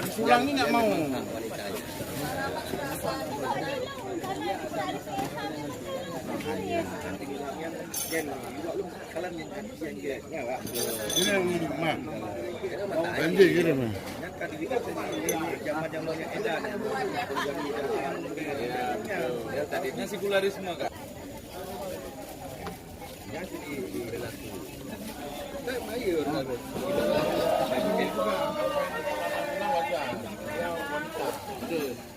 Pulang ini nggak mau. Ini yang mah. Banjir gitu mah. Tadinya sekularisme kak.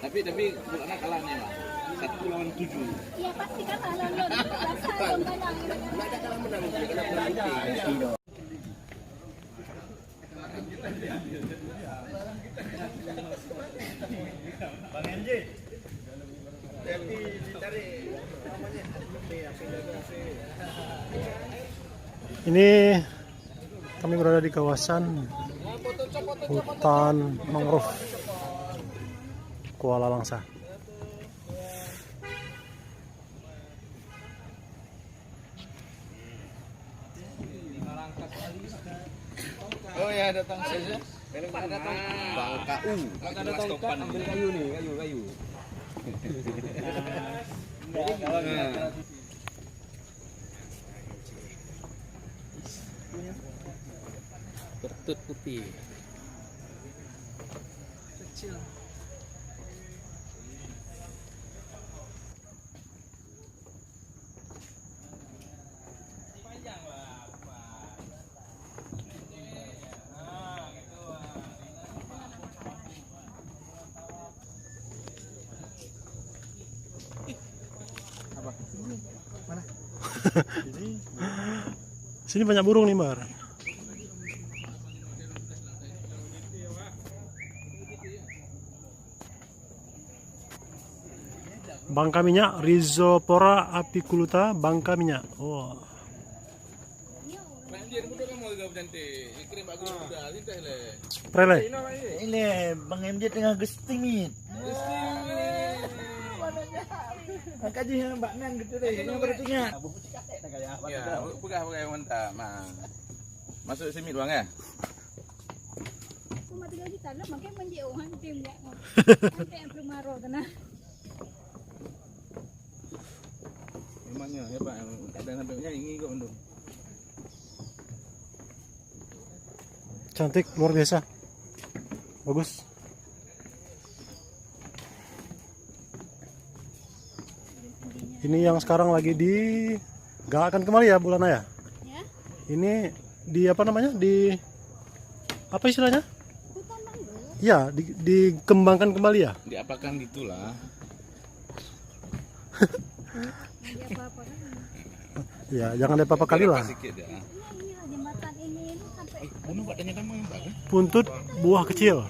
Tapi bulannya kalah nih lah. 1-7. Iya pasti kalah lawan. Enggak ada kalah menang, Bang MJ. Ini kami berada di kawasan hutan mangrove Kuala Langsa. Oh ya datang saja. Datang Bang KU. Ada tongkat ambil kayu nih, kayu. Ketut putih. Kecil. Sini banyak burung nih, Bar. Bangka minyak Rhizopora apiculata, bangka minyak. Oh. Prele. Ini Bang MJ tengah gesting nih. Kaji yang Mbak Nan gitu deh. Yang berartinya. Ya, pegang mantap. Nah. Masuk simit Bang ya. Cuma 3 juta lah makanya menjauhan tim ya. Sampai yang belum maro kena. Memangnya hebat ada nampaknya ini kok Bang. Cantik, luar biasa. Bagus. Ini yang sekarang lagi digalakkan kembali ya, Bulana ya? Ya. Ini di apa namanya? Di apa istilahnya? Hutan mangrove. Ya, dikembangkan kembali ya? Diapakan gitulah. Dia apa-apa kan. Ya, jangan ada apa-apa kali lah. Sedikit ya. Inilah jembatan ini sampai Bunuh badannya kamu yang bagus. Puntut buah kecil.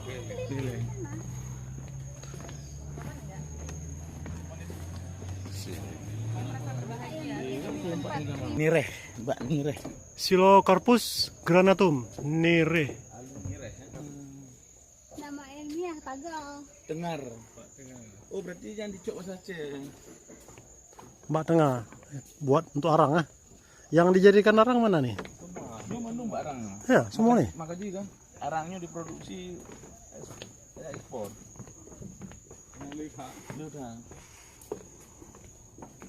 Nireh, Mbak Nireh. Silocarpus granatum nire. nama ilmiah tagal. Dengar. Oh berarti jangan dicok Mas Aceh. Mbak tengah buat untuk arang ah. Yang dijadikan arang mana nih? Semua mendung barang. Ya, semua nih. Makanya kan arangnya diproduksi ekspor. Udah.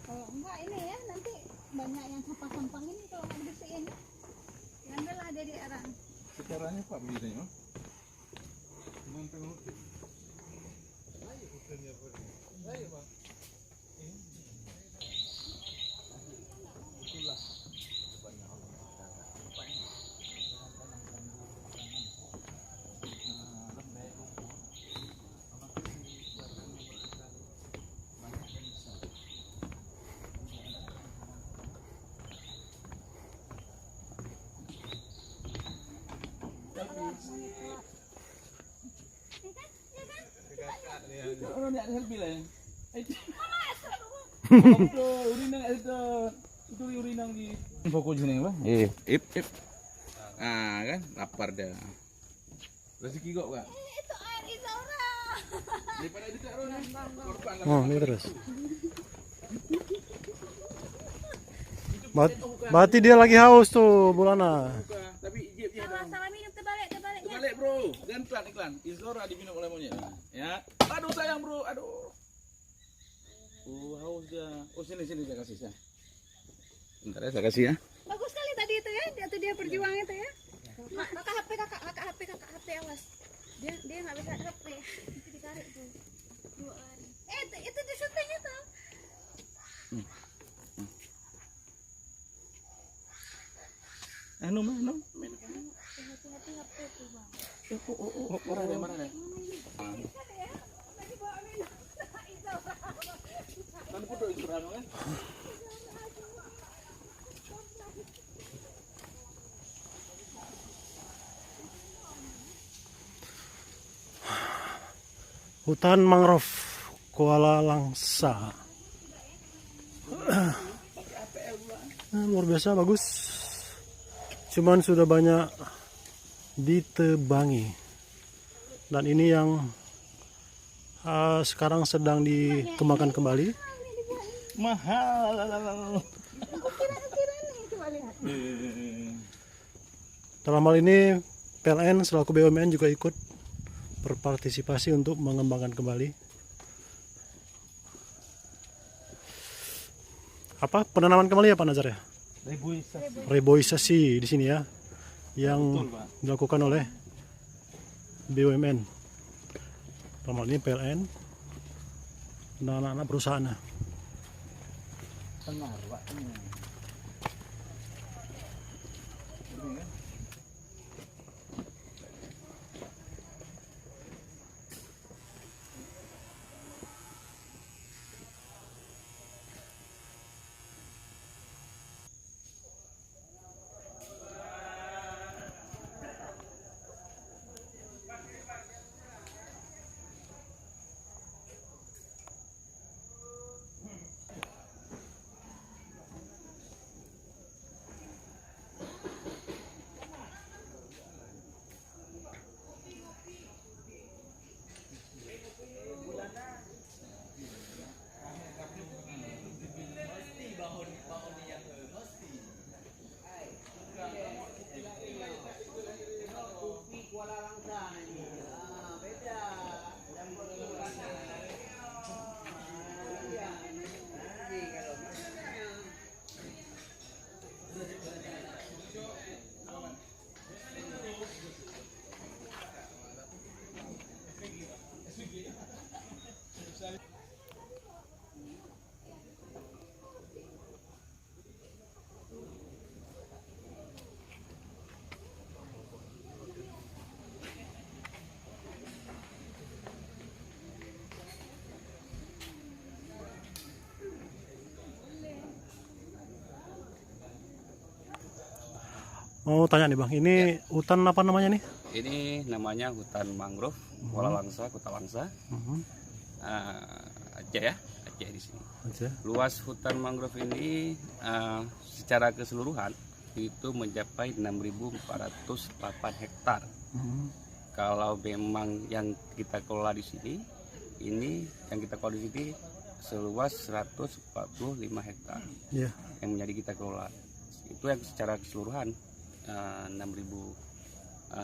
Kalau enggak ini ya nanti banyak yang sampah-sampah ini kalau nggak dibersihin. Diambillah dari arang. Secaranya Pak begini. Orang ni ada selfie lah. Urinang ada. Itu urinang di. Fokus sini apa? Ip. Ah kan, lapar dah. Rezeki kok Kak. Itu air Isaura. Daripada di tak korban. Oh, ini terus. Berarti dia lagi haus tuh, Bulana. Tapi ijib dia. Salah minum terbalik. Balik bro, dan iklan. Zora diminum oleh monyet. Ya. Aduh sayang bro, aduh. Haus dia. Oh sini saya kasih saya. Bentar ya saya kasih ya. Bagus sekali tadi itu ya, dia berjuang itu ya. Kakak HP awas. Dia nggak bisa HP. Itu ditarik tuh. Dua lari. Itu di syuting itu. Hati-hati HP tuh bang. Marah deh. Kan foto Instagram kan? Hutan mangrove Kuala Langsa. Luar biasa bagus. Cuman sudah banyak ditebangi. Dan ini yang sekarang sedang dikembangkan kembali. Mahal. Dalam hal ini PLN selaku BUMN juga ikut berpartisipasi untuk mengembangkan kembali. Apa penanaman kembali ya Pak Nazar ya? Reboisasi di sini ya, yang dilakukan oleh BUMN. Dalam hal ini PLN dan anak-anak perusahaan. Mau tanya nih Bang, ini hutan apa namanya nih? Ini namanya hutan mangrove Kuala Langsa, Kota Langsa. Aceh ya, Aceh di sini. Aceh. Luas hutan mangrove ini secara keseluruhan itu mencapai 6.408 hektar. Kalau memang yang kita kelola di sini, seluas 145 hektar yang menjadi kita kelola. Itu yang secara keseluruhan 6.480.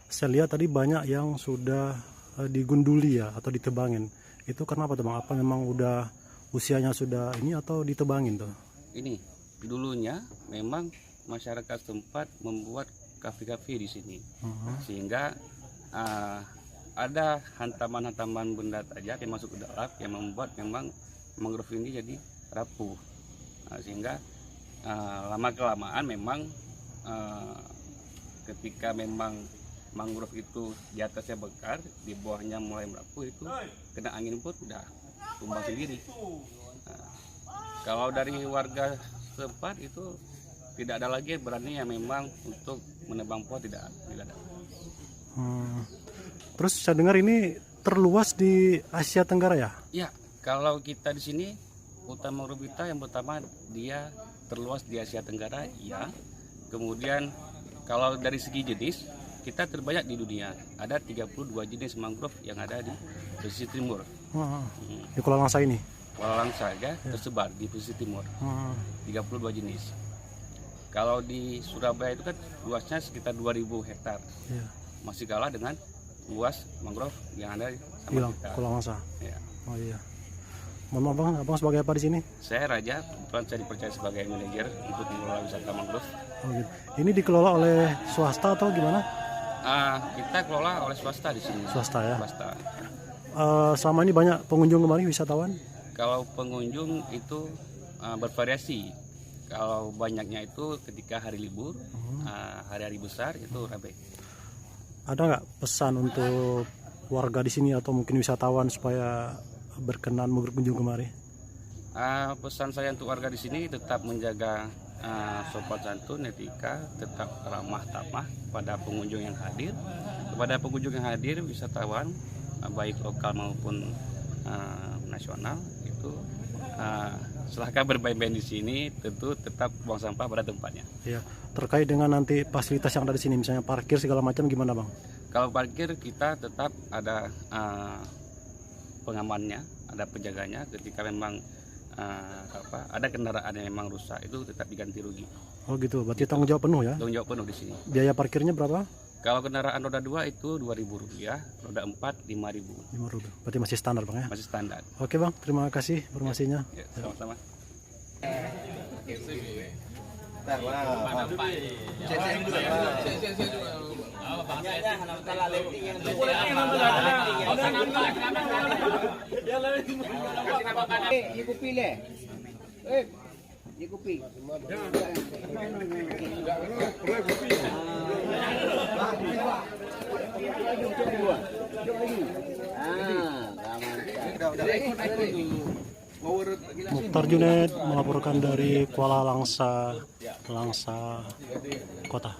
Saya lihat tadi banyak yang sudah digunduli ya atau ditebangin. Itu kenapa tuh Bang? Apa memang udah usianya sudah ini atau ditebangin tuh? Ini dulunya memang masyarakat setempat membuat kafe-kafe di sini, sehingga ada hantaman-hantaman benda tajam yang masuk ke dalam yang membuat memang mangrove ini jadi rapuh. Sehingga lama kelamaan memang ketika memang mangrove itu di atasnya bekar, di bawahnya mulai merapuh, itu kena angin pun udah tumbang sendiri. Kalau dari warga setempat itu tidak ada lagi berani yang memang untuk menebang pohon, tidak ada. Terus saya dengar ini terluas di Asia Tenggara ya? Ya, kalau kita di sini hutan mangrove kita yang pertama dia terluas di Asia Tenggara, ya. Kemudian kalau dari segi jenis kita terbanyak di dunia. Ada 32 jenis mangrove yang ada di pesisir timur. Di Kuala Langsa ini? Kuala Langsa saja tersebar di pesisir timur. 32 jenis. Kalau di Surabaya itu kan luasnya sekitar 2.000 hektar. Iya. Masih kalah dengan luas mangrove yang ada sama Bilang kita. Pulau Langsa. Ya. Oh iya. Mohon maaf bang, abang sebagai apa di sini? Saya Raja, kebetulan saya dipercaya sebagai manajer untuk mengelola wisata mangrove. Oh, gitu. Ini dikelola oleh swasta atau gimana? Kita kelola oleh swasta di sini. Swasta ya. Swasta. Selama ini banyak pengunjung kemari, wisatawan? Kalau pengunjung itu bervariasi. Kalau banyaknya itu ketika hari libur, hari-hari besar itu ramai. Ada nggak pesan untuk warga di sini atau mungkin wisatawan supaya berkenan berkunjung kemari? Pesan saya untuk warga di sini tetap menjaga sopan santun, etika, tetap ramah tamah pada pengunjung yang hadir. Kepada pengunjung yang hadir, wisatawan baik lokal maupun nasional itu silahkan bermain-main di sini, tentu tetap buang sampah pada tempatnya. Ya, terkait dengan nanti fasilitas yang ada di sini, misalnya parkir segala macam gimana bang? Kalau parkir kita tetap ada pengamannya, ada penjaganya. Ketika memang ada kendaraan yang memang rusak itu tetap diganti rugi. Oh gitu, berarti tanggung jawab penuh ya? Tanggung jawab penuh di sini. Biaya parkirnya berapa? Kalau kendaraan roda 2 itu Rp2.000, roda 4 Rp5.000. Rp5.000. Berarti masih standar bang ya? Masih standar. Oke bang, terima kasih informasinya. Ya, sama-sama. Ni kopi le. Ni kopi. Mukhtar Junaid melaporkan dari Kuala Langsa, Langsa Kota.